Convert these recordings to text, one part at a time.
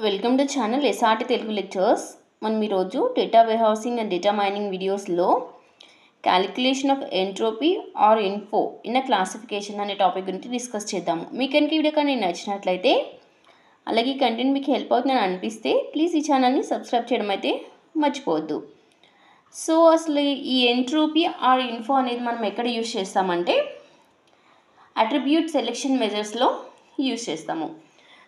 Welcome to channel SRT Telugu lectures. మనం ఈరోజు data warehousing and data mining వీడియోస్లో calculation of entropy or info in a classification అనే topic గురించి discuss చేద్దాము. మీకు కనుక ఈ వీడియో కానీ నచ్చినట్లయితే అలాగే కంటెంట్ మీకు హెల్ప్ అవుతుందని అనిపిస్తే ప్లీజ్ ఈ ఛానల్ని సబ్స్క్రైబ్ చేయడం అయితే మర్చిపోవద్దు. సో అసలు ఈ ఎంట్రోపీ ఆర్ ఇన్ఫో అనేది మనం ఎక్కడ యూజ్ చేస్తామంటే అట్రిబ్యూట్ సెలెక్షన్ మెజర్స్లో యూజ్ చేస్తాము.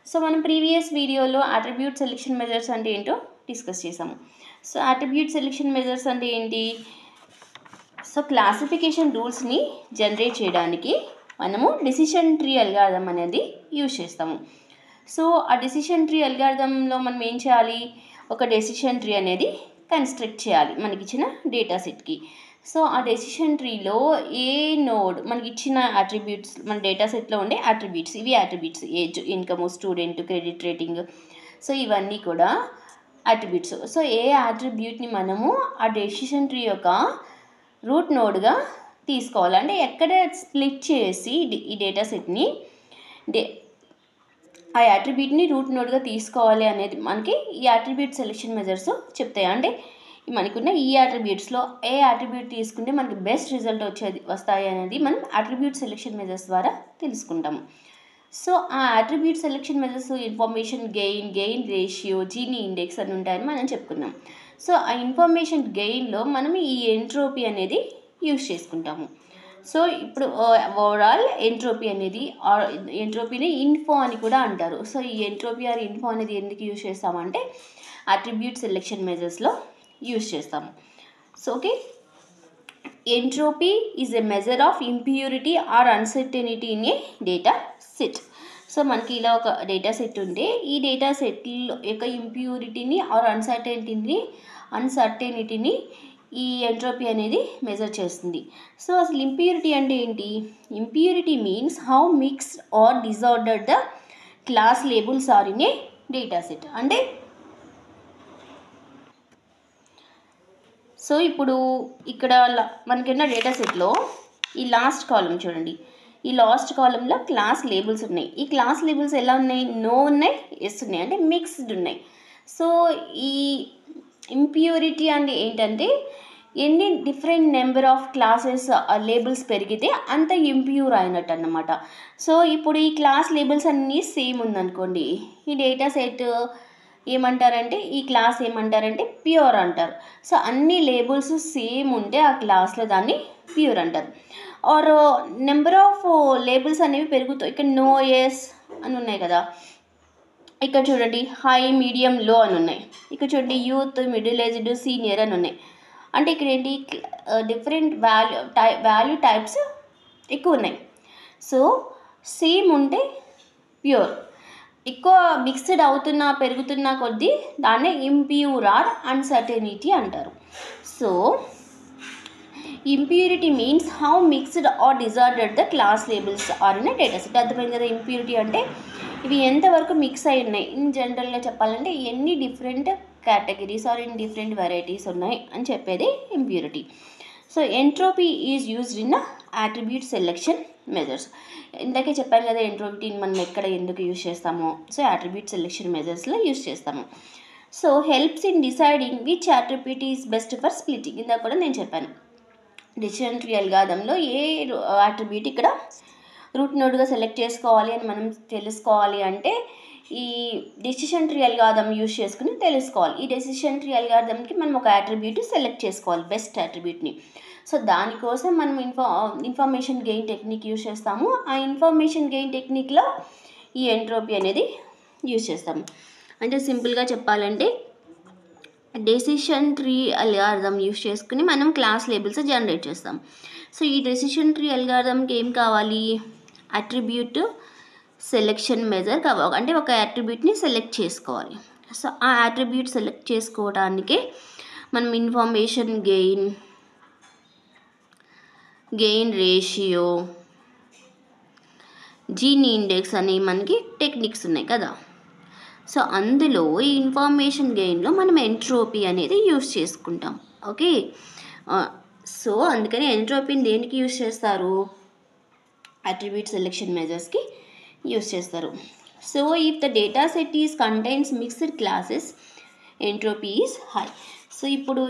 సో మనం ప్రీవియస్ వీడియోలో అట్రిబ్యూట్ సెలెక్షన్ మెజర్స్ అంటే ఏంటో డిస్కస్ చేసాము. సో అట్రిబ్యూట్ సెలెక్షన్ మెజర్స్ అంటే ఏంటి? సో క్లాసిఫికేషన్ రూల్స్ని జనరేట్ చేయడానికి మనము డెసిషన్ ట్రీ అల్గారిథం అనేది యూజ్ చేస్తాము. సో ఆ డెసిషన్ ట్రీ అల్గారిథంలో మనం ఏం చేయాలి? ఒక డెసిషన్ ట్రీ అనేది కన్స్ట్రక్ట్ చేయాలి మనకి ఇచ్చిన డేటా సెట్కి. సో ఆ డెసిషన్ ట్రీలో ఏ నోడ్ మనకి ఇచ్చిన అట్రిబ్యూట్స్, మన డేటా సెట్లో ఉండే అట్రిబ్యూట్స్, ఇవి attributes age, income, student, credit rating, so ఇవన్నీ కూడా అట్రిబ్యూట్స్. సో ఏ అట్రిబ్యూట్ని మనము ఆ డెసిషన్ ట్రీ యొక్క రూట్ నోడ్గా తీసుకోవాలి, అంటే ఎక్కడ స్ప్లిట్ చేసి ఈ డేటా సెట్ని ఆ అట్రిబ్యూట్ని రూట్ నోడ్గా తీసుకోవాలి అనేది మనకి ఈ అట్రిబ్యూట్ సెలెక్షన్ మెజర్స్ చెప్తాయి. అంటే మనకున్న ఈ అట్రిబ్యూట్స్లో ఏ అట్రిబ్యూట్ తీసుకుంటే మనకి బెస్ట్ రిజల్ట్ వస్తాయి అనేది మనం అట్రిబ్యూట్ సెలెక్షన్ మెజర్స్ ద్వారా తెలుసుకుంటాము. సో ఆ attribute selection measures information gain ratio, genie index అని ఉంటాయని మనం చెప్పుకున్నాం. సో ఆ ఇన్ఫర్మేషన్ గెయిన్లో మనం ఈ ఎంట్రోపీ అనేది యూజ్ చేసుకుంటాము. సో ఇప్పుడు ఓవరాల్ ఎంట్రోపీ అనేది ఎంట్రోపీని ఇన్ఫో అని కూడా అంటారు. సో ఈ ఎంట్రోపీ ఆర్ ఇన్ఫో అనేది ఎందుకు యూజ్ చేస్తామంటే అట్రిబ్యూట్ సెలెక్షన్ మెజర్స్లో యూజ్ చేస్తాము. So okay, entropy is a measure of impurity or uncertainty in a data set. So మనకి ఇలా ఒక డేటా సెట్ ఉంటే ఈ డేటా సెట్లో యొక్క ఇంప్యూరిటీని ఆర్ అన్సర్టెనిటీని ఈ ఎంట్రోపీ అనేది మెజర్ చేస్తుంది. సో అసలు ఇంప్యూరిటీ అంటే ఏంటి? Impurity means how mixed or disordered the class labels are in a data set. అంటే సో ఇప్పుడు ఇక్కడ మనకున్న డేటా సెట్లో ఈ లాస్ట్ కాలం చూడండి, ఈ లాస్ట్ కాలంలో క్లాస్ లేబుల్స్ ఉన్నాయి. ఈ క్లాస్ లేబుల్స్ ఎలా ఉన్నాయి? నో ఉన్నాయి, ఎస్ ఉన్నాయి, అంటే మిక్స్డ్ ఉన్నాయి. సో ఈ ఇంప్యూరిటీ అంటే ఏంటంటే ఎన్ని different number of classes labels పెరిగితే అంత ఇంప్యూర్ అయినట్టు అన్నమాట. సో ఇప్పుడు ఈ క్లాస్ లేబుల్స్ అన్నీ సేమ్ ఉందనుకోండి, ఈ డేటా సెట్ ఏమంటారంటే, ఈ క్లాస్ ఏమంటారంటే ప్యూర్ అంటారు. సో అన్ని లేబుల్స్ సేమ్ ఉంటే ఆ క్లాస్లో దాన్ని ప్యూర్ అంటారు. ఆర్ నెంబర్ ఆఫ్ లేబుల్స్ అనేవి పెరుగుతాయి. ఇక్కడ నో, ఎస్ అని ఉన్నాయి కదా, ఇక్కడ చూడండి హై, మీడియం, లో అని ఉన్నాయి. ఇక్కడ చూడండి యూత్, మిడిల్ ఏజ్డ్, సీనియర్ అని ఉన్నాయి. అంటే ఇక్కడ ఏంటి, డిఫరెంట్ వాల్యూ టైప్స్ ఎక్కువ ఉన్నాయి. సో సేమ్ ఉంటే ప్యూర్, ఎక్కువ మిక్స్డ్ అవుతున్నా పెరుగుతున్న కొద్దీ దాన్నే ఇంప్యూర్ ఆర్ అన్సర్టెనిటీ అంటారు. So impurity means how mixed or disordered the class labels are in data set. అర్థమైంది కదా? ఇంప్యూరిటీ అంటే ఇవి ఎంతవరకు మిక్స్ అయి ఉన్నాయి, ఇన్ జనరల్గా చెప్పాలంటే ఎన్ని different categories or in different varieties ఉన్నాయి అని చెప్పేది impurity. So entropy is used in attribute selection measures. ఇందాకే చెప్పాను కదా ఎంట్రోపీని మనం ఎక్కడ ఎందుకు యూజ్ చేస్తామో. సో అట్రిబ్యూట్ సెలెక్షన్ మెజర్స్లో యూజ్ చేస్తాము. So helps in deciding which attribute is best for splitting. ఇందాక కూడా నేను చెప్పాను, డెసిషన్ ట్రీ అల్గారిథంలో ఏ అట్రిబ్యూట్ ఇక్కడ రూట్ నోడ్గా సెలెక్ట్ చేసుకోవాలి అని మనం తెలుసుకోవాలి అంటే ఈ డెసిషన్ ట్రీ అల్గారిథం యూజ్ చేసుకుని తెలుసుకోవాలి. ఈ డెసిషన్ ట్రీ అల్గారిథంకి మనం ఒక అట్రిబ్యూట్ సెలెక్ట్ చేసుకోవాలి, బెస్ట్ అట్రిబ్యూట్ని. సో దానికోసం మనం ఇన్ఫర్మేషన్ గెయిన్ టెక్నిక్ యూజ్ చేస్తాము. ఆ ఇన్ఫర్మేషన్ గెయిన్ టెక్నిక్లో ఈ ఎంట్రోపీ అనేది యూజ్ చేస్తాము. అంటే సింపుల్గా చెప్పాలంటే డెసిషన్ ట్రీ అల్గారిథం యూజ్ చేసుకుని మనం క్లాస్ లేబుల్స్ జనరేట్ చేస్తాం. సో ఈ డెసిషన్ ట్రీ అల్గారిథంకి ఏం కావాలి? అట్రిబ్యూట్ సెలెక్షన్ మెజర్ కావాలి, అంటే ఒక అట్రిబ్యూట్ని సెలెక్ట్ చేసుకోవాలి. సో ఆ అట్రిబ్యూట్ సెలెక్ట్ చేసుకోవడానికే మనం information gain ratio, genie index అని మనకి టెక్నిక్స్ ఉన్నాయి కదా. సో అందులో ఈ ఇన్ఫర్మేషన్ గెయిన్లో మనం ఎంట్రోపీ అనేది యూజ్ చేసుకుంటాం. ఓకే, సో అందుకని ఎంట్రోపీని దేనికి యూజ్ చేస్తారు? అట్రిబ్యూట్ సెలెక్షన్ మెజర్స్కి యూజ్ చేస్తారు. So if the data set is contains mixed classes entropy is high. So ఇప్పుడు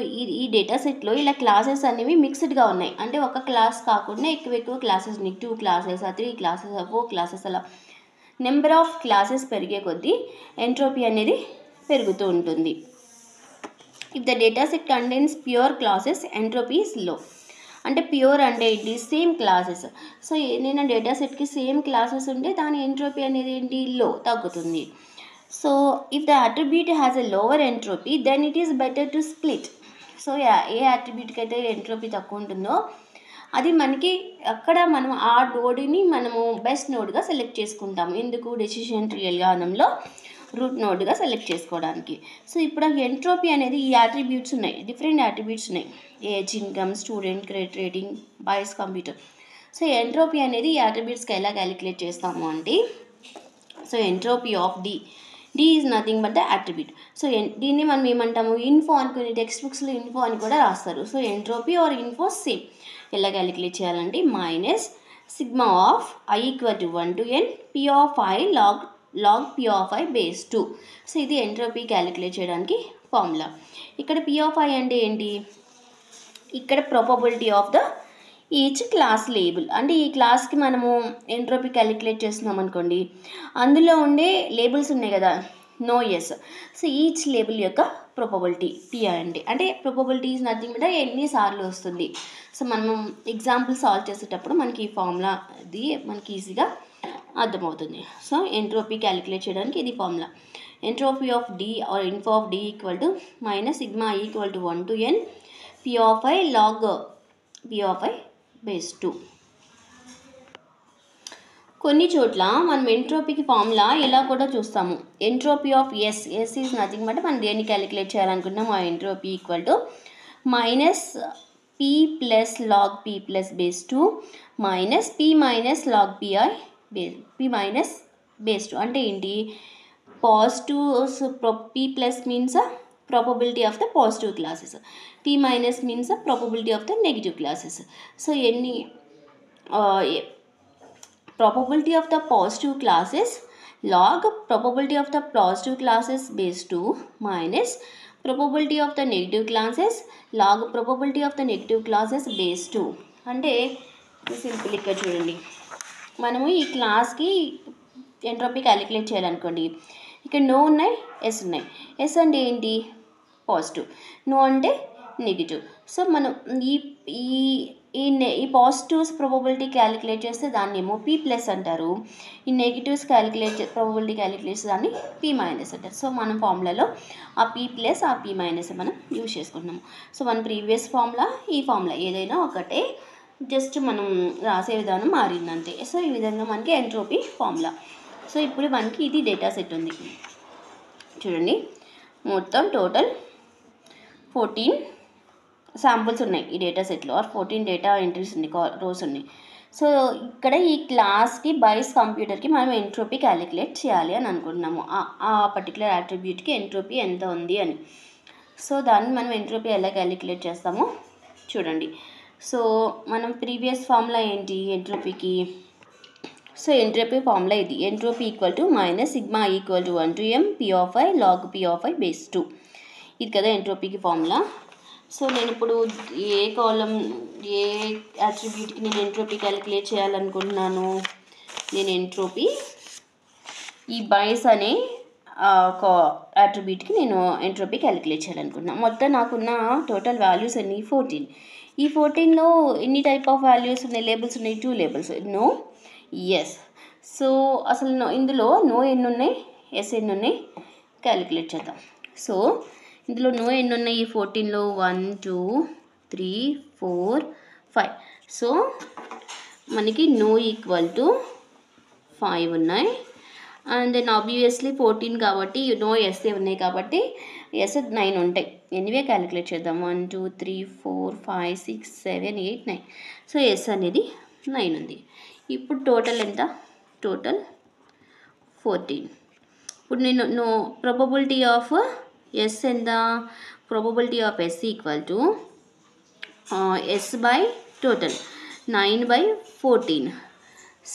ఈ డేటా సెట్లో ఇలా క్లాసెస్ అనేవి మిక్స్డ్గా ఉన్నాయి, అంటే ఒక క్లాస్ కాకుండా ఎక్కువ క్లాసెస్ ఉన్నాయి, 2 క్లాసెస్ 3 క్లాసెస్ 4 క్లాసెస్ అలా నెంబర్ ఆఫ్ క్లాసెస్ పెరిగే కొద్దీ ఎంట్రోపీ అనేది పెరుగుతూ ఉంటుంది. If the data set contains pure classes entropy is low. అంటే ప్యూర్ అంటే ఏంటి, సేమ్ క్లాసెస్. సో ఏదైనా డేటా సెట్కి సేమ్ క్లాసెస్ ఉంటే దాని ఎంట్రోపీ అనేది ఏంటి, లో, తగ్గుతుంది. So if the attribute has a lower entropy then it is better to split. So ఏ అట్రిబ్యూట్కి అయితే ఎంట్రోపీ తక్కువ ఉంటుందో అది మనకి అక్కడ మనం ఆ నోడ్ని మనము బెస్ట్ నోడ్గా సెలెక్ట్ చేసుకుంటాం. ఎందుకు, డెసిషన్ ట్రీ అల్గారిథంలో రూట్ నోడ్గా సెలెక్ట్ చేసుకోవడానికి. సో ఇప్పుడు ఆ ఎంట్రోపీ అనేది ఈ యాట్రిబ్యూట్స్ ఉన్నాయి, డిఫరెంట్ యాట్రిబ్యూట్స్ ఉన్నాయి, age, income, student, credit rating, buys, computer. So entropy అనేది ఈ యాట్రిబ్యూట్స్కి ఎలా క్యాలిక్యులేట్ చేస్తాము అంటే, so entropy of D is nothing but the attribute. So దీన్ని మనం ఏమంటాము, ఇన్ఫో అనుకుని టెక్స్ట్ బుక్స్లో ఇన్ఫో అని కూడా రాస్తారు. So entropy or info same. ఎలా క్యాలిక్యులేట్ చేయాలంటే minus sigma of I equal to 1 to n p of i log p of i base 2. So ఇది ఎంట్రోపీ క్యాలిక్యులేట్ చేయడానికి ఫార్ములా. ఇక్కడ p of i అంటే ఏంటి, ఇక్కడ probability of the each class label. అంటే ఈ క్లాస్కి మనము ఎంట్రోపీ క్యాలిక్యులేట్ చేస్తున్నాం అనుకోండి, అందులో ఉండే లేబుల్స్ ఉన్నాయి కదా, no, yes. So each label యొక్క ప్రాబబిలిటీ పి అంటే ప్రాబబిలిటీ ఈజ్ నథింగ్ బట్ ఎన్నిసార్లు వస్తుంది. సో మనం ఎగ్జాంపుల్ సాల్వ్ చేసేటప్పుడు మనకి ఈ ఫార్ములా అది మనకి ఈజీగా అర్థమవుతుంది. సో ఎంట్రోపీ క్యాలిక్యులేట్ చేయడానికి ఇది formula. Entropy of D or info of D equal to minus sigma equal to 1 to n p of i log p of i base 2. కొన్ని చోట్ల మనం ఎంట్రోపీకి ఫార్ములా ఇలా కూడా చూస్తాము. Entropy of S is nothing but మనం దేన్ని calculate చేయాలనుకుంటున్నాం, ఆ entropy equal to minus P plus log P plus base 2 minus P minus log P I P minus base 2. అంటే ఏంటి, positives, P plus means probability of the positive classes, p minus means the probability of the negative classes. So any probability of the positive classes log probability of the positive classes base 2 minus probability of the negative classes log probability of the negative classes base 2. అంటే simple ఇక్కడ చూడండి, మనము ఈ క్లాస్కి entropy calculate చేయాలనుకోండి, ఇక్కడ no ఉన్నాయి, yes ఉన్నాయి. Yes అంటే ఏంటి, పాజిటివ్, నో అంటే నెగిటివ్. సో మనం ఈ పాజిటివ్స్ ప్రాబబిలిటీ క్యాలిక్యులేట్ చేస్తే దాన్ని ఏమో పీ ప్లస్ అంటారు, ఈ నెగిటివ్స్ ప్రాబబిలిటీ క్యాలిక్యులేట్ చేస్తే దాన్ని పీ మైనస్ అంటారు. సో మనం ఫార్ములాలో ఆ పీ ప్లస్ ఆ పీ మైనస్ మనం యూజ్ చేసుకుంటున్నాము. సో మన ప్రీవియస్ ఫార్ములా ఈ ఫార్ములా ఏదైనా ఒకటే, జస్ట్ మనం రాసే విధానం మారిందంతే. సో ఈ విధంగా మనకి ఎంట్రోపీ ఫార్ములా. సో ఇప్పుడు మనకి ఇది డేటా సెట్ ఉంది చూడండి, మొత్తం టోటల్ 14 శాంపుల్స్ ఉన్నాయి ఈ డేటా సెట్లో, ఆర్ 14 డేటా ఎంట్రీస్ ఉన్నాయి, రోస్ ఉన్నాయి. సో ఇక్కడ ఈ క్లాస్కి బాయ్స్ కంప్యూటర్కి మనం ఎంట్రోపీ క్యాలిక్యులేట్ చేయాలి అని అనుకుంటున్నాము, ఆ పర్టికులర్ అట్రిబ్యూట్కి ఎంట్రోపీ ఎంత ఉంది అని. సో దాన్ని మనం ఎంట్రోపీ ఎలా క్యాలిక్యులేట్ చేస్తామో చూడండి. సో మనం ప్రీవియస్ ఫార్ములా ఏంటి ఎంట్రోపీకి, సో ఎంట్రోపీ ఫార్ములా ఇది, entropy equal to minus sigma equal to 1 to m p of i log p of i base 2. ఇది కదా ఎంట్రోపీకి ఫార్ములా. సో నేను ఇప్పుడు ఏ కాలం ఏ అట్రిబ్యూట్కి నేను ఎంట్రోపీ క్యాలిక్యులేట్ చేయాలనుకుంటున్నాను, నేను ఎంట్రోపీ ఈ బాయ్స్ అనే ఒక అట్రిబ్యూట్కి నేను ఎంట్రోపీ క్యాలిక్యులేట్ చేయాలనుకుంటున్నాను. మొత్తం నాకున్న టోటల్ వాల్యూస్ అన్ని 14. ఈ 14లో ఎన్ని టైప్ ఆఫ్ వాల్యూస్ ఉన్నాయి, లేబుల్స్ ఉన్నాయి, 2 లేబుల్స్, నో, ఎస్. సో అసలు ఇందులో నో ఎన్ని ఉన్నాయి, ఎస్ ఎన్ని ఉన్నాయి క్యాలిక్యులేట్ చేద్దాం. సో ఇందులో నో ఎన్ని ఉన్నాయి, ఈ 14లో 1 2 3 4 5. సో మనకి నో ఈక్వల్ టు 5 ఉన్నాయి. అండ్ దెన్ ఆబ్వియస్లీ 14 కాబట్టి నో ఎస్ ఉన్నాయి కాబట్టి ఎస్ 9 ఉంటాయి. ఎనీవే క్యాలిక్యులేట్ చేద్దాం, 1 2 3 4 5 6 7 8 9. సో ఎస్ అనేది 9 ఉంది. ఇప్పుడు టోటల్ ఎంత, టోటల్ 14. ఇప్పుడు నేను నో ప్రాబబిలిటీ ఆఫ్ ఎస్ ఎంత, probability of yes equal to yes by total 9/14.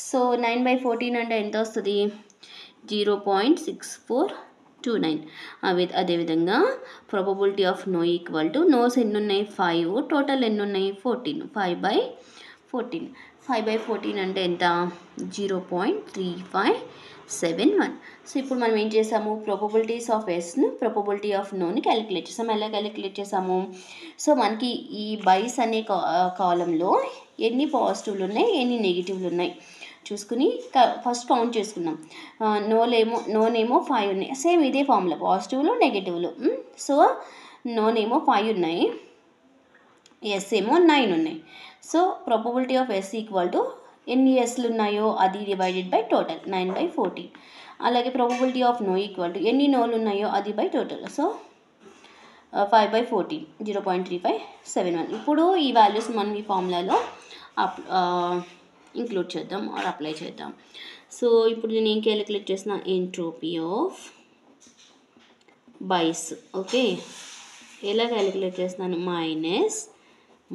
సో 9/14 అంటే ఎంత వస్తుంది, 0.6429. అదేవిధంగా probability of no equal to nos ఎన్ని ఉన్నాయి 5, టోటల్ ఎన్ని ఉన్నాయి 14, 5/14 అంటే ఎంత 0.3571. సో ఇప్పుడు మనం ఏం చేసాము ప్రాబబిలిటీస్ ఆఫ్ ఎస్ను ప్రాబబిలిటీ ఆఫ్ నోని క్యాలిక్యులేట్ చేసాము. ఎలా క్యాలిక్యులేట్ చేసాము? సో మనకి ఈ బైస్ అనే కాలంలో ఎన్ని పాజిటివ్లు ఉన్నాయి ఎన్ని నెగిటివ్లు ఉన్నాయి చూసుకుని ఫస్ట్ కౌంట్ చేసుకున్నాం. నోనేమో 5 ఉన్నాయి. సేమ్ ఇదే ఫార్ములా పాజిటివ్లు నెగిటివ్లు. సో నోనేమో 5 ఉన్నాయి, ఎస్ ఏమో 9 ఉన్నాయి. So probability of yes equal to ఎన్ని ఎస్లు ఉన్నాయో అది డివైడెడ్ బై టోటల్ 9/14. అలాగే probability of no equal to ఎన్ని నోలు ఉన్నాయో అది బై టోటల్. సో 5/14 0.3571. ఇప్పుడు ఈ వాల్యూస్ మనం ఈ ఫార్ములాలో ఇంక్లూడ్ చేద్దాం ఆర్ అప్లై చేద్దాం. సో ఇప్పుడు నేను ఏం క్యాలిక్యులేట్ చేసిన ఎంట్రోపీ ఆఫ్ బైస్. ఓకే, ఎలా క్యాలిక్యులేట్ చేస్తున్నాను?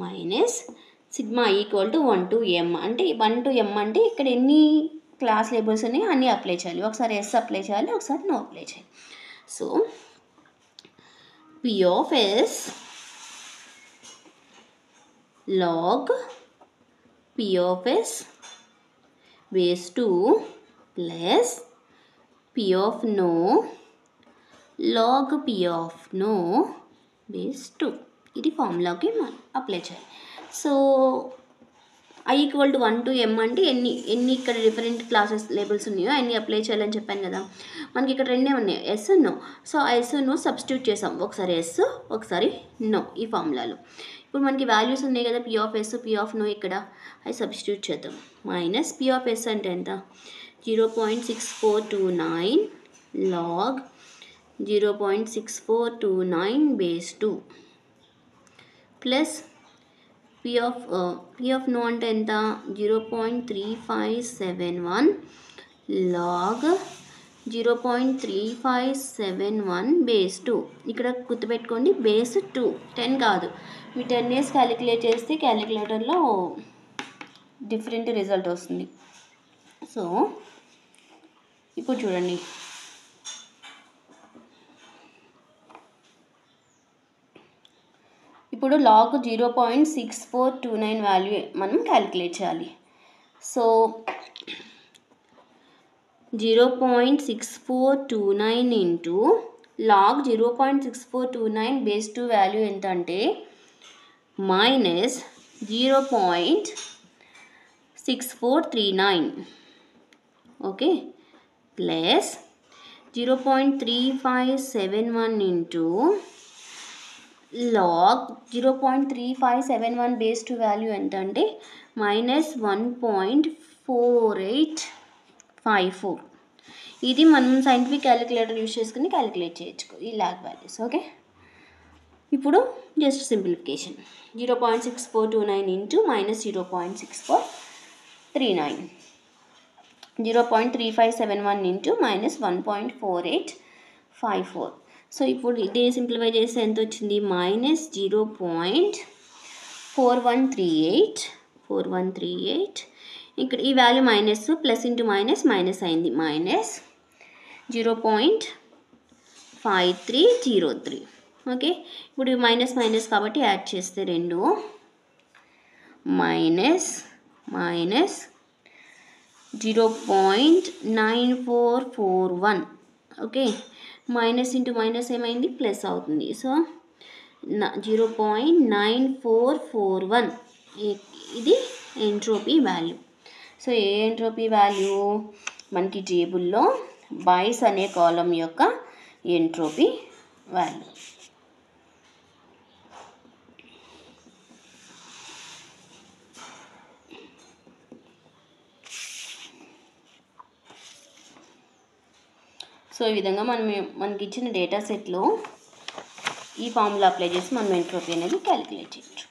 Minus sigma equal to 1 to m. అంటే 1 to m అంటే ఇక్కడ ఎన్ని క్లాస్ లేబుల్స్ ఉన్నాయి అన్నీ అప్లై చేయాలి. ఒకసారి ఎస్ అప్లై చేయాలి, ఒకసారి నో అప్లై చేయాలి. So P of S log P of S base 2 plus P of no log P of no base 2. ఇది ఫార్ములాకి మనం అప్లై చేయాలి. So I equal to 1 to m అంటే ఎన్ని ఇక్కడ డిఫరెంట్ క్లాసెస్ లేబుల్స్ ఉన్నాయో అన్నీ అప్లై చేయాలని చెప్పాను కదా. మనకి ఇక్కడ రెండే ఉన్నాయి, yes no. So yes no substitute చేసాం, ఒకసారి ఎస్ ఒకసారి నో ఈ ఫార్ములాలో. ఇప్పుడు మనకి వాల్యూస్ ఉన్నాయి కదా, P of yes P of no, ఇక్కడ అవి సబ్స్టిట్యూట్ చేద్దాం. మైనస్ పీ ఆఫ్ ఎస్ అంటే ఎంత 0.6429 log 0.6429 base 2 plus P of no అంటే ఎంత 0.3571 log 0.3571 base 2. ఇక్కడ గుర్తుపెట్టుకోండి బేస్ 2, 10 కాదు. మీ 10 years క్యాలిక్యులేట్ చేస్తే క్యాలిక్యులేటర్లో డిఫరెంట్ రిజల్ట్ వస్తుంది. సో ఇప్పుడు చూడండి, ఇప్పుడు లాగ్ 0.6429 వాల్యూ మనం క్యాలిక్యులేట్ చేయాలి. So 0.6429 into log 0.6429 base 2 value ఎంత అంటే minus 0.6439. Okay, plus 0.3571 into log 0.3571 base 2 value ఎంత అంటే మైనస్ 1.4854. ఇది మనం సైంటిఫిక్ క్యాలిక్యులేటర్ యూజ్ చేసుకుని క్యాలిక్యులేట్ చేయొచ్చు ఈ లాగ్ వాల్యూస్. ఓకే, ఇప్పుడు just simplification 0.6429 into minus 0.6439, 0.3571 into minus 1.4854. So ఇప్పుడు ఇదే సింప్లిఫై చేస్తే ఎంత వచ్చింది మైనస్ 0.4138. ఇక్కడ ఈ value minus plus into minus minus అయింది, మైనస్ 0.5303. ఓకే, ఇప్పుడు మైనస్ మైనస్ కాబట్టి యాడ్ చేస్తే రెండు minus 0.9441. Okay, minus into minus ఏమైంది ప్లస్ అవుతుంది. సో 0.9441 ఇది ఎంట్రోపీ వాల్యూ. సో ఏ ఎంట్రోపీ వాల్యూ మనకి టేబుల్లో బైస్ అనే కాలం యొక్క ఎంట్రోపీ వాల్యూ. సో ఈ విధంగా మనకి ఇచ్చిన డేటా సెట్లో ఈ ఫార్ములా అప్లై చేసి మనం ఎంట్రోపీ అనేది క్యాలిక్యులేట్ చేయొచ్చు.